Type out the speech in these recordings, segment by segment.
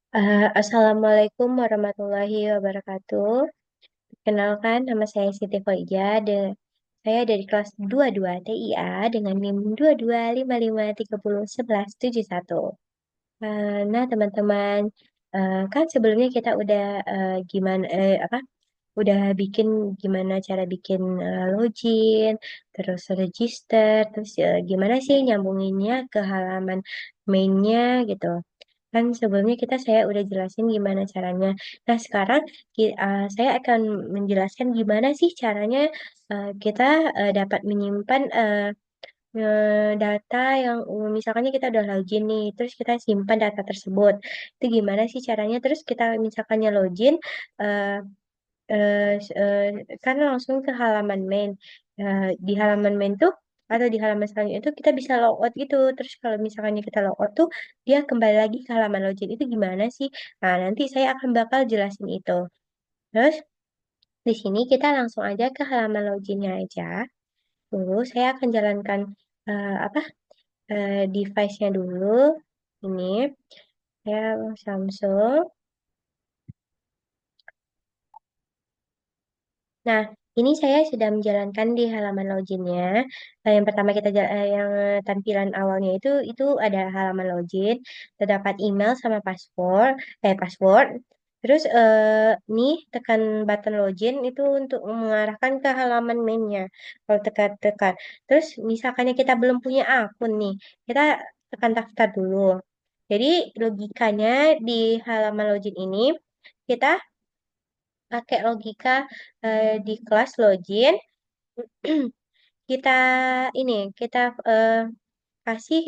Assalamualaikum warahmatullahi wabarakatuh. Kenalkan, nama saya Siti Faijah. Saya dari kelas 22 TIA dengan NIM 2255301171. Nah, teman-teman, kan sebelumnya kita udah gimana apa? Udah bikin gimana cara bikin login, terus register, terus gimana sih nyambunginnya ke halaman mainnya gitu. Kan sebelumnya saya udah jelasin gimana caranya. Nah, sekarang saya akan menjelaskan gimana sih caranya kita dapat menyimpan data yang misalkannya kita udah login nih, terus kita simpan data tersebut. Itu gimana sih caranya? Terus kita misalkannya login, eh, kan langsung ke halaman main. Di halaman main tuh atau di halaman selanjutnya itu kita bisa logout gitu. Terus kalau misalkannya kita logout tuh dia kembali lagi ke halaman login itu gimana sih? Nah, nanti saya akan bakal jelasin itu. Terus di sini kita langsung aja ke halaman loginnya aja. Dulu saya akan jalankan apa device-nya dulu. Ini saya Samsung. Nah, ini saya sudah menjalankan di halaman loginnya. Yang pertama yang tampilan awalnya itu ada halaman login, terdapat email sama password. Terus nih tekan button login itu untuk mengarahkan ke halaman mainnya. Kalau tekan-tekan. Terus misalkannya kita belum punya akun nih, kita tekan daftar dulu. Jadi logikanya di halaman login ini kita pakai logika di kelas login kita kita eh, kasih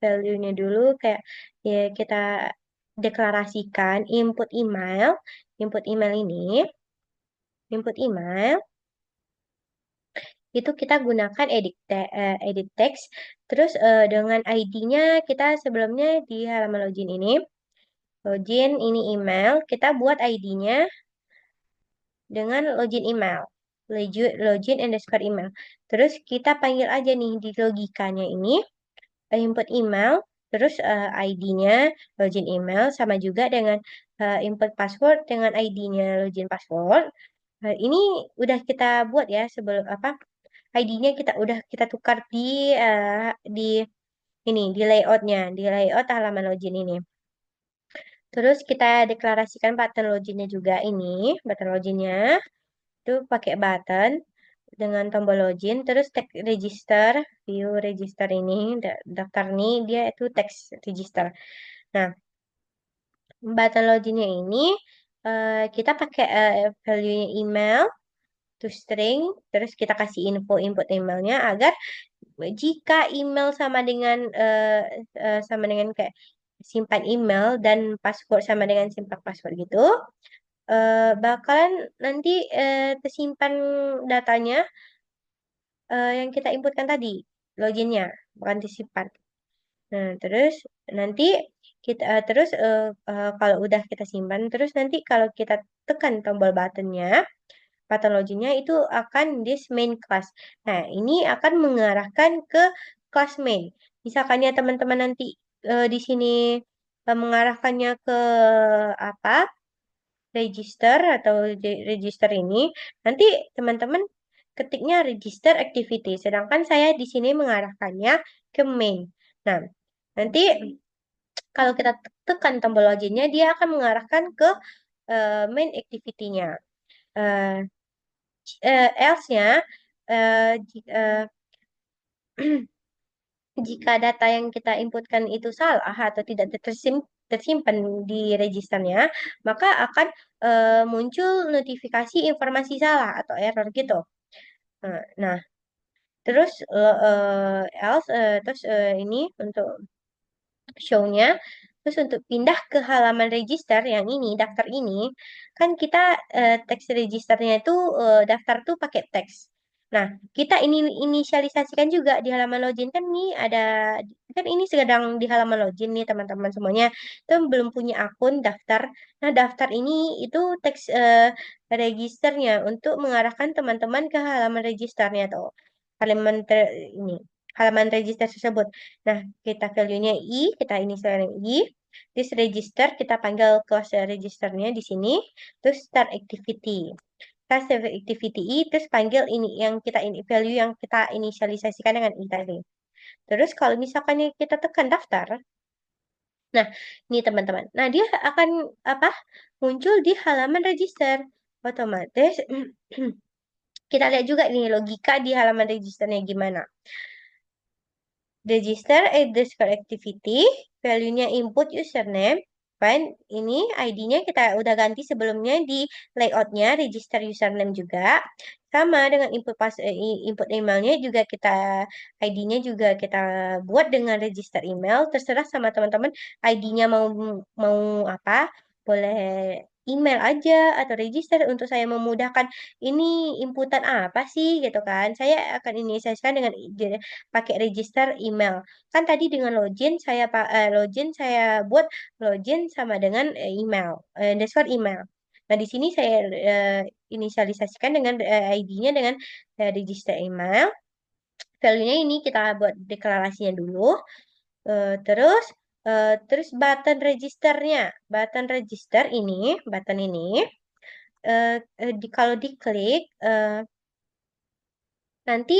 value-nya dulu kayak ya, kita deklarasikan input email ini input email itu kita gunakan edit text terus dengan ID-nya kita sebelumnya di halaman login ini email kita buat ID-nya dengan login email. Login underscore email. Terus kita panggil aja nih di logikanya ini input email, terus ID-nya login email sama juga dengan input password dengan ID-nya login password. Ini udah kita buat ya sebelum apa ID-nya kita tukar di di layoutnya, di layout halaman login ini. Terus kita deklarasikan button loginnya juga button loginnya itu pakai button dengan tombol login, terus tag register, view register daftar nih dia itu text register. Nah, button loginnya ini kita pakai value-nya email to string, terus kita kasih input emailnya agar jika email sama dengan kayak simpan email dan password sama dengan simpan password gitu, bakalan nanti tersimpan datanya yang kita inputkan tadi, loginnya, bukan disimpan. Nah, terus nanti kalau udah kita simpan, terus nanti kalau kita tekan tombol button loginnya itu akan this main class. Nah, ini akan mengarahkan ke kelas main. Misalkannya teman-teman nanti di sini mengarahkannya ke apa? Register atau register ini, nanti teman-teman ketiknya register activity, sedangkan saya di sini mengarahkannya ke main. Nah, nanti kalau kita tekan tombol loginnya, dia akan mengarahkan ke main activity-nya. Eh, Else-nya, eh, ji- eh, jika data yang kita inputkan itu salah atau tidak tersimpan di registernya, maka akan muncul notifikasi informasi salah atau error gitu. Nah, terus ini untuk show-nya, terus untuk pindah ke halaman register yang ini, daftar ini, kan kita teks registernya itu daftar tuh pakai teks. Nah, kita ini inisialisasikan juga di halaman login kan kan ini sedang di halaman login nih teman-teman semuanya itu belum punya akun daftar. Nah, daftar ini itu teks registernya untuk mengarahkan teman-teman ke halaman registernya tuh. Halaman ini halaman register tersebut. Nah, kita value-nya I, kita inisialnya I. This register, kita panggil class registernya di sini. Terus start activity. Kita save activity I, terus panggil ini yang kita ini value yang kita inisialisasikan dengan I tadi. Terus kalau misalkan kita tekan daftar, nah ini teman-teman. Nah dia akan apa? Muncul di halaman register. Otomatis kita lihat juga nih logika di halaman registernya gimana. Register underscore activity, value-nya input username, fine, ini ID-nya kita udah ganti sebelumnya di layout-nya, register username juga. Sama dengan input emailnya juga kita, ID-nya juga kita buat dengan register email, terserah sama teman-teman ID-nya mau mau apa, boleh email aja atau register untuk saya memudahkan ini inputan apa sih gitu kan. Saya akan inisiasikan dengan pakai register email. Kan tadi dengan login saya buat login sama dengan email, underscore email. Nah, di sini saya inisialisasikan dengan ID-nya dengan register email. Value-nya ini kita buat deklarasinya dulu. Terus button registernya, button ini kalau diklik nanti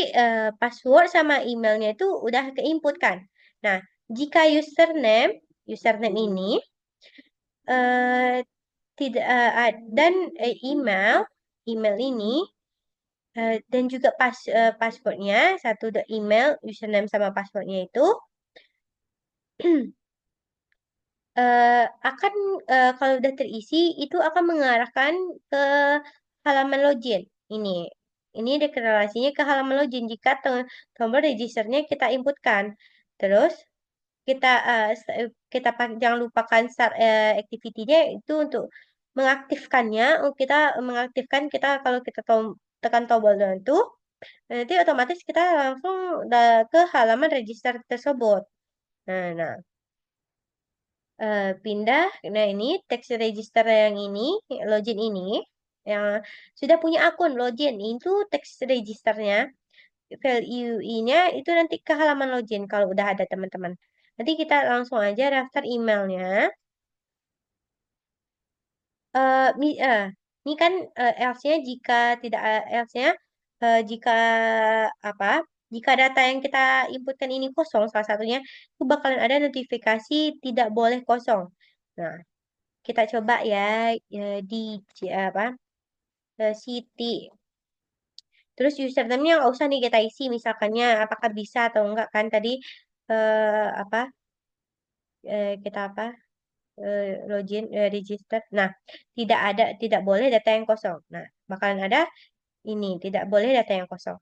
password sama emailnya itu udah ke-input kan. Nah, jika username ini eh, tidak dan email ini dan juga passwordnya satu email, username sama passwordnya itu akan kalau udah terisi itu akan mengarahkan ke halaman login. Ini deklarasinya ke halaman login jika tombol registernya kita inputkan. Terus kita jangan lupakan start activity-nya itu untuk mengaktifkannya. Kita mengaktifkan kalau kita tekan tombol itu nanti otomatis kita langsung ke halaman register tersebut. Nah, pindah. Nah, ini text register yang ini, login ini, yang sudah punya akun login, itu text registernya, value-nya itu nanti ke halaman login kalau udah ada teman-teman. Nanti kita langsung aja daftar emailnya. Eh, mi- eh, ini kan else-nya jika tidak else-nya jika apa? Jika data yang kita inputkan ini kosong, salah satunya itu bakalan ada notifikasi tidak boleh kosong. Nah, kita coba ya, di apa Siti. Terus username-nya nggak usah nih kita isi, misalkannya apakah bisa atau enggak kan tadi apa kita login register. Nah, tidak boleh data yang kosong. Nah, bakalan ada ini tidak boleh data yang kosong.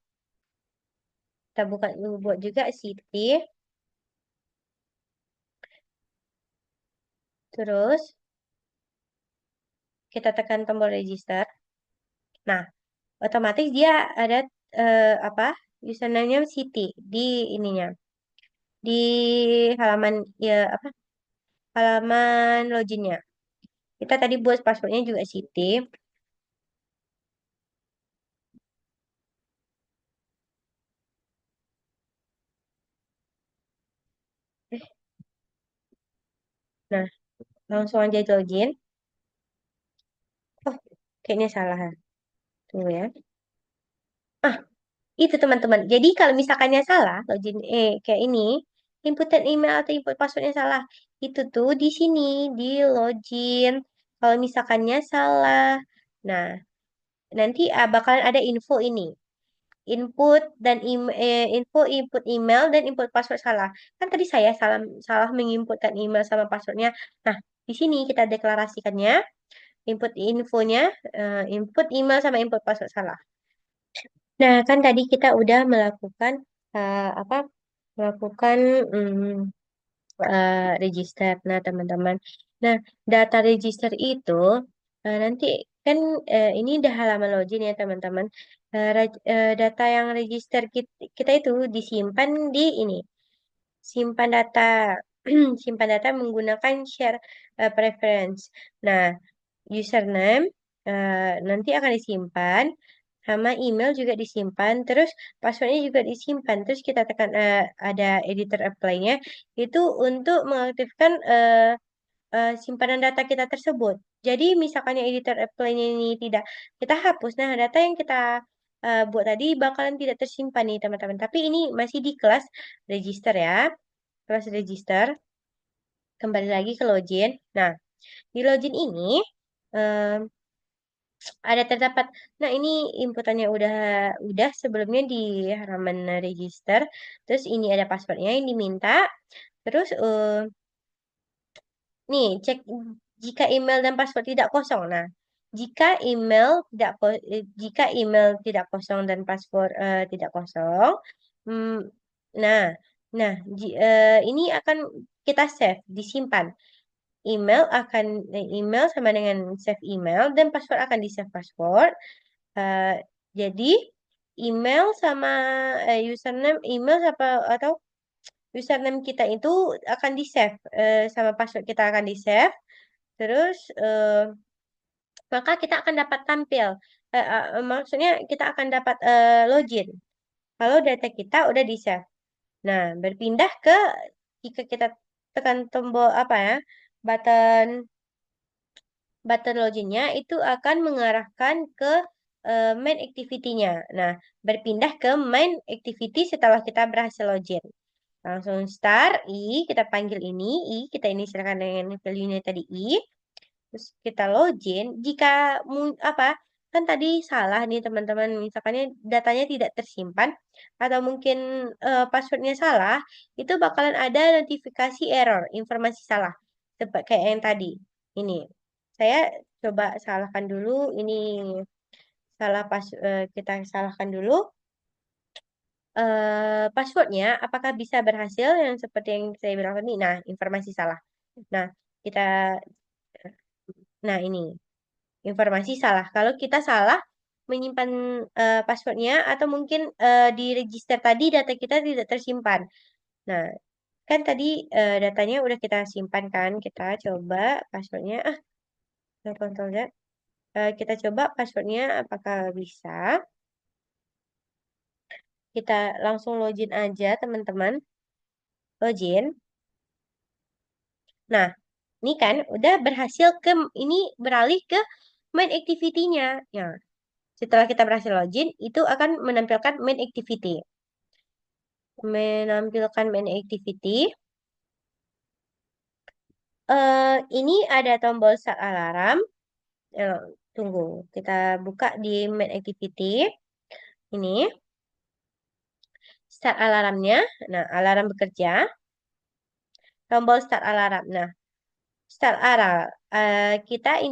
Kita buat juga Siti. Terus kita tekan tombol register. Nah, otomatis dia ada apa username-nya Siti di ininya di halaman ya apa halaman loginnya. Kita tadi buat passwordnya juga Siti. Eh, Nah, langsung aja login. Oh, kayaknya salah. Tunggu ya. Ah, itu teman-teman. Jadi kalau misalkannya salah, login kayak ini, inputan email atau input passwordnya salah, itu tuh di sini di login. Kalau misalkannya salah, nah nanti bakalan ada info ini. Input email dan input password salah. Kan tadi saya salah salah menginputkan email sama passwordnya. Nah, di sini kita deklarasikannya input infonya input email sama input password salah. Nah, kan tadi kita udah melakukan apa? Melakukan register. Nah, teman-teman. Nah, data register itu nanti kan ini udah halaman login ya, teman-teman. Data yang register kita itu disimpan di ini. Simpan data. Simpan data menggunakan share preference. Nah, username nanti akan disimpan sama email juga disimpan terus passwordnya juga disimpan terus kita tekan ada editor apply-nya itu untuk mengaktifkan simpanan data kita tersebut. Jadi misalkan yang editor apply ini tidak kita hapus, nah data yang kita buat tadi bakalan tidak tersimpan nih teman-teman. Tapi ini masih di kelas register ya, kelas register. Kembali lagi ke login. Nah, di login ini em, ada terdapat. Nah, ini inputannya udah sebelumnya di halaman register. Terus ini ada passwordnya yang diminta. Terus nih, cek jika email dan password tidak kosong. Nah, jika email tidak kosong dan password tidak kosong, hmm, nah, ini akan kita save, disimpan. Email sama dengan save email dan password akan di save password. Eh, jadi email sama username email atau username kita itu akan di save sama password kita akan di save. Terus maka kita akan dapat tampil. Maksudnya kita akan dapat login kalau data kita udah di save. Nah, berpindah ke jika kita tekan tombol apa ya, button button loginnya itu akan mengarahkan ke main activity-nya. Nah, berpindah ke main activity setelah kita berhasil login. Langsung start I, kita panggil ini I, kita inisialkan dengan value-nya tadi I. Terus kita login. Jika apa kan tadi salah nih teman-teman, misalkannya datanya tidak tersimpan atau mungkin passwordnya salah, itu bakalan ada notifikasi error, informasi salah, seperti kayak yang tadi. Ini saya coba salahkan dulu. Ini kita salahkan dulu passwordnya. Apakah bisa berhasil yang seperti yang saya bilang tadi? Nah, informasi salah. Nah, kita, nah ini. Informasi salah. Kalau kita salah menyimpan passwordnya atau mungkin di register tadi data kita tidak tersimpan. Nah, kan tadi datanya udah kita simpan kan. Kita coba passwordnya. Kontrol Z. Kita coba passwordnya apakah bisa. Kita langsung login aja teman-teman. Login. Nah, ini kan udah berhasil ini beralih ke main activity-nya. Ya, setelah kita berhasil login, itu akan menampilkan main activity. Menampilkan main activity. Ini ada tombol start alarm. Eh, Tunggu, kita buka di main activity. Ini start alarmnya. Nah, alarm bekerja. Tombol start alarm. Nah, start alarm. Kita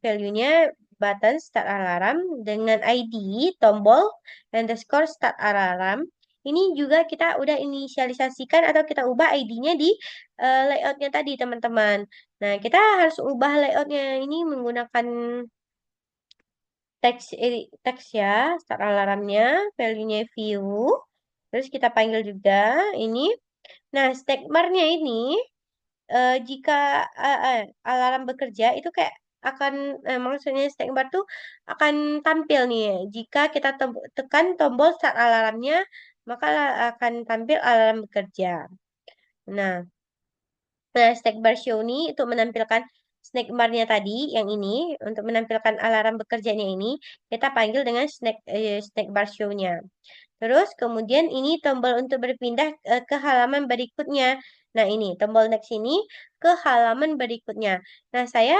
value-nya button start alarm dengan ID tombol underscore start alarm. Ini juga kita udah inisialisasikan atau kita ubah ID-nya di layoutnya tadi, teman-teman. Nah, kita harus ubah layoutnya ini menggunakan teks ya, start alarmnya, value-nya view. Terus kita panggil juga ini. Nah, stack bar-nya ini jika alarm bekerja itu kayak akan maksudnya stack bar tuh akan tampil nih jika kita tekan tombol start alarmnya maka akan tampil alarm bekerja. Nah, snack bar show ini untuk menampilkan snack bar-nya tadi yang ini untuk menampilkan alarm bekerjanya ini kita panggil dengan snack bar show-nya. Terus kemudian ini tombol untuk berpindah ke halaman berikutnya. Nah, ini tombol next ini ke halaman berikutnya. Nah, saya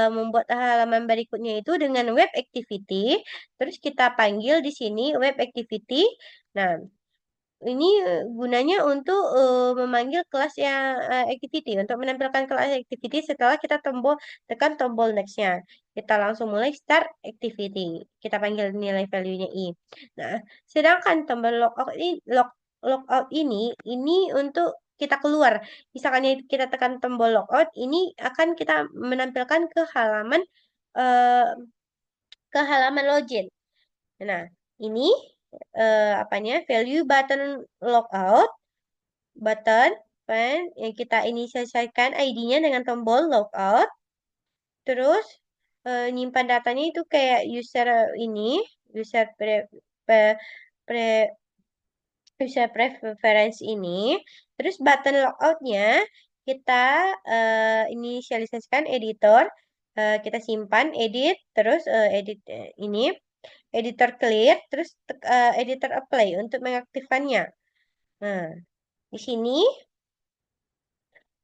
membuat halaman berikutnya itu dengan web activity. Terus kita panggil di sini web activity. Nah, ini gunanya untuk memanggil kelas yang activity, untuk menampilkan kelas activity setelah kita tekan tombol next-nya. Kita langsung mulai start activity. Kita panggil nilai value-nya i. Nah, sedangkan tombol logout ini untuk kita keluar. Misalkan kita tekan tombol logout, ini akan kita menampilkan eh, ke halaman login. Nah, ini apanya? Value button logout button kan yang kita inisialisasikan ID-nya dengan tombol logout. Terus nyimpan datanya itu kayak ini user pre, pre- user preference ini. Terus button logoutnya kita inisialisasikan editor, kita simpan edit, terus edit ini, editor clear, terus editor apply untuk mengaktifkannya. Nah, di sini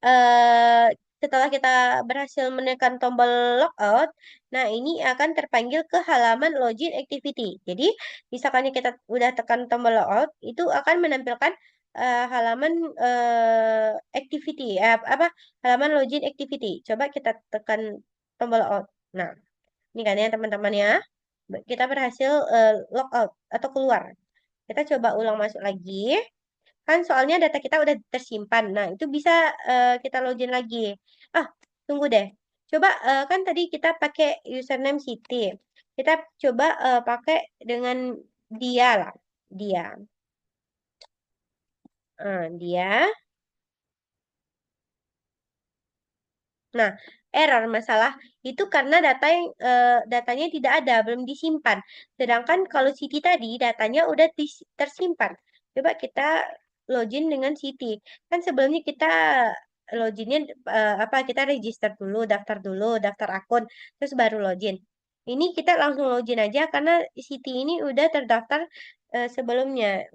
eh, setelah kita berhasil menekan tombol logout, nah ini akan terpanggil ke halaman login activity. Jadi, misalkan kita udah tekan tombol logout, itu akan menampilkan halaman activity, halaman login activity. Coba kita tekan tombol logout. Nah, ini kan ya teman-teman ya, kita berhasil logout atau keluar. Kita coba ulang masuk lagi. Kan soalnya data kita udah tersimpan. Nah, itu bisa kita login lagi. Ah, tunggu deh. Coba kan tadi kita pakai username Siti. Kita coba pakai dengan dia lah. Dia. Dia. Nah, error masalah itu karena datanya tidak ada, belum disimpan. Sedangkan kalau Siti tadi datanya udah tersimpan. Coba kita login dengan Siti. Kan sebelumnya kita loginnya kita register dulu, daftar akun, terus baru login. Ini kita langsung login aja karena Siti ini udah terdaftar sebelumnya,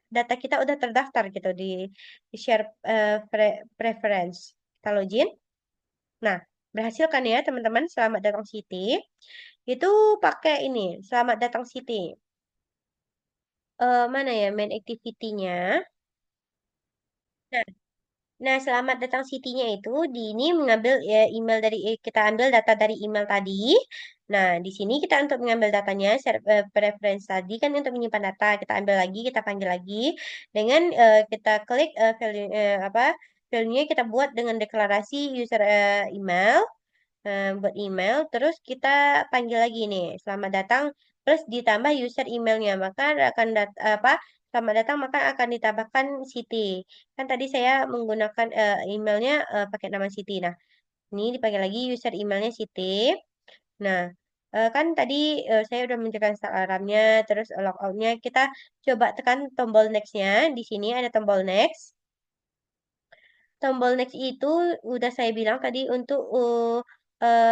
data kita udah terdaftar gitu di share preference. Kita login. Nah, berhasil kan ya teman-teman? Selamat datang Siti. Itu pakai ini, selamat datang Siti. Mana ya main activity-nya? Nah, nah, selamat datang Siti-nya itu di ini mengambil ya, email dari kita ambil data dari email tadi. Nah, di sini kita untuk mengambil datanya, preference tadi kan untuk menyimpan data, kita ambil lagi, kita panggil lagi dengan kita klik value-nya kita buat dengan deklarasi user email. Buat email, terus kita panggil lagi nih, selamat datang, plus ditambah user emailnya, maka akan selamat datang maka akan ditambahkan Siti. Kan tadi saya menggunakan emailnya pakai nama Siti. Nah, ini dipanggil lagi user emailnya Siti. Nah, kan tadi saya udah menunjukkan start alarmnya, terus logoutnya. Kita coba tekan tombol next-nya. Di sini ada tombol next. Tombol next itu udah saya bilang tadi untuk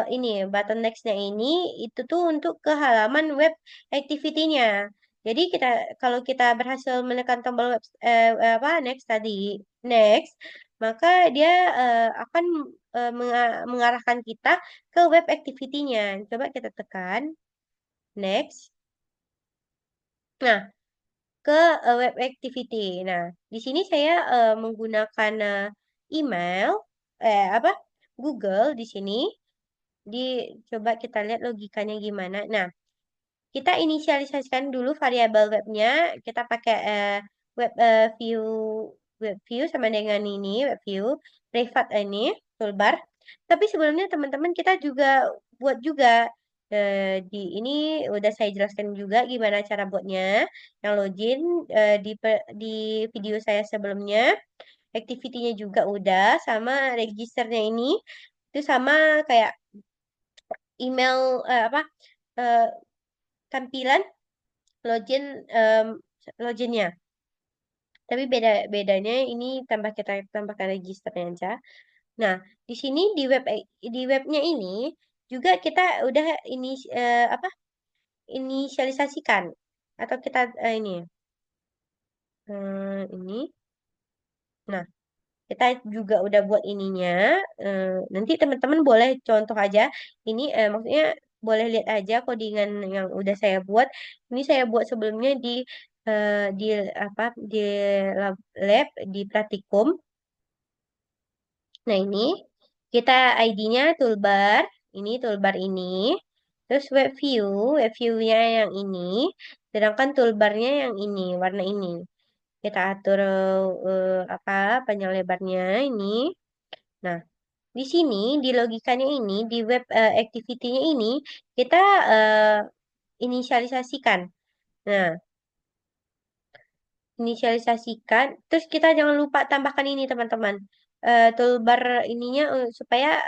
ini button next-nya ini itu tuh untuk ke halaman web activity-nya. Jadi kalau kita berhasil menekan tombol next tadi next, maka dia akan mengarahkan kita ke web activity-nya. Coba kita tekan next. Nah, ke web activity. Nah, di sini saya menggunakan email apa Google di sini. Di Coba kita lihat logikanya gimana. Nah, kita inisialisasikan dulu variabel webnya. Kita pakai web view sama dengan ini web view privat ini toolbar. Tapi sebelumnya teman-teman kita juga buat juga di ini udah saya jelaskan juga gimana cara buatnya. Yang login di video saya sebelumnya, activity-nya juga udah sama registernya ini itu sama kayak email eh, tampilan login loginnya. Tapi bedanya ini kita tambahkan registernya aja. Nah, di sini di webnya ini juga kita udah ini inisialisasikan atau kita ini. Nah, kita juga udah buat ininya. Nanti teman-teman boleh contoh aja. Ini maksudnya boleh lihat aja codingan yang udah saya buat. Ini saya buat sebelumnya di di lab di praktikum. Nah, ini kita ID-nya toolbar. Ini toolbar ini. Terus web view-nya yang ini. Sedangkan toolbarnya yang ini, warna ini. Kita atur panjang lebarnya ini. Nah, di sini, di logikanya ini, di web activity-nya ini, kita eh, inisialisasikan. Nah, inisialisasikan. Terus kita jangan lupa tambahkan ini, teman-teman. Toolbar ininya supaya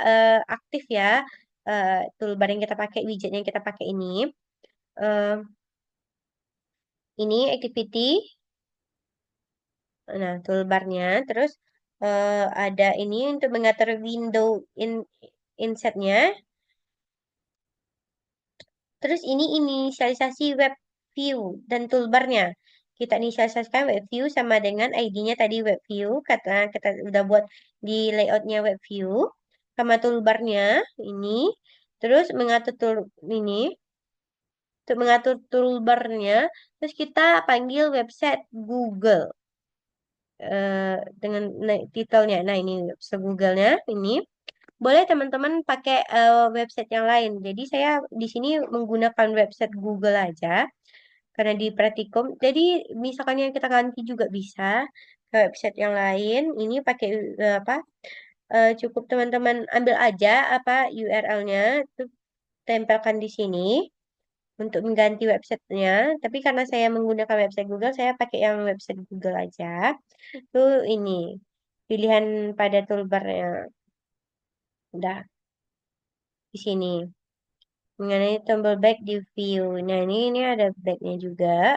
aktif ya. Toolbar yang kita pakai, widget yang kita pakai ini. Eh, ini activity. Nah, toolbarnya. Terus ada ini untuk mengatur window insetnya. Terus ini inisialisasi web view dan toolbarnya. Kita inisialisasikan web view sama dengan ID-nya tadi web view. Kata kita udah buat di layoutnya web view. Sama toolbarnya ini. Terus mengatur tool ini. Untuk mengatur toolbarnya. Terus kita panggil website Google. Dengan titelnya. Nah ini website Google-nya. Ini. Boleh teman-teman pakai website yang lain. Jadi saya di sini menggunakan website Google aja karena di Pratikum. Jadi misalkan yang kita ganti juga bisa ke website yang lain. Ini pakai apa? Cukup teman-teman ambil aja apa URL-nya, itu tempelkan di sini untuk mengganti websitenya. Tapi karena saya menggunakan website Google, saya pakai yang website Google aja. Itu ini pilihan pada toolbarnya. Udah di sini. Mengenai tombol back di view. Nah, ini ada backnya juga.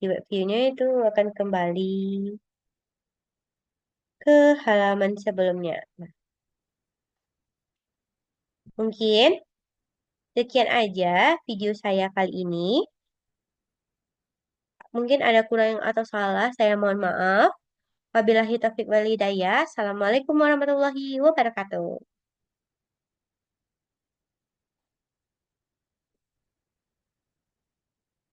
Di web view-nya itu akan kembali ke halaman sebelumnya. Nah, mungkin sekian aja video saya kali ini. Mungkin ada kurang atau salah, saya mohon maaf. Wabillahi taufiq wal hidayah. Assalamualaikum warahmatullahi wabarakatuh.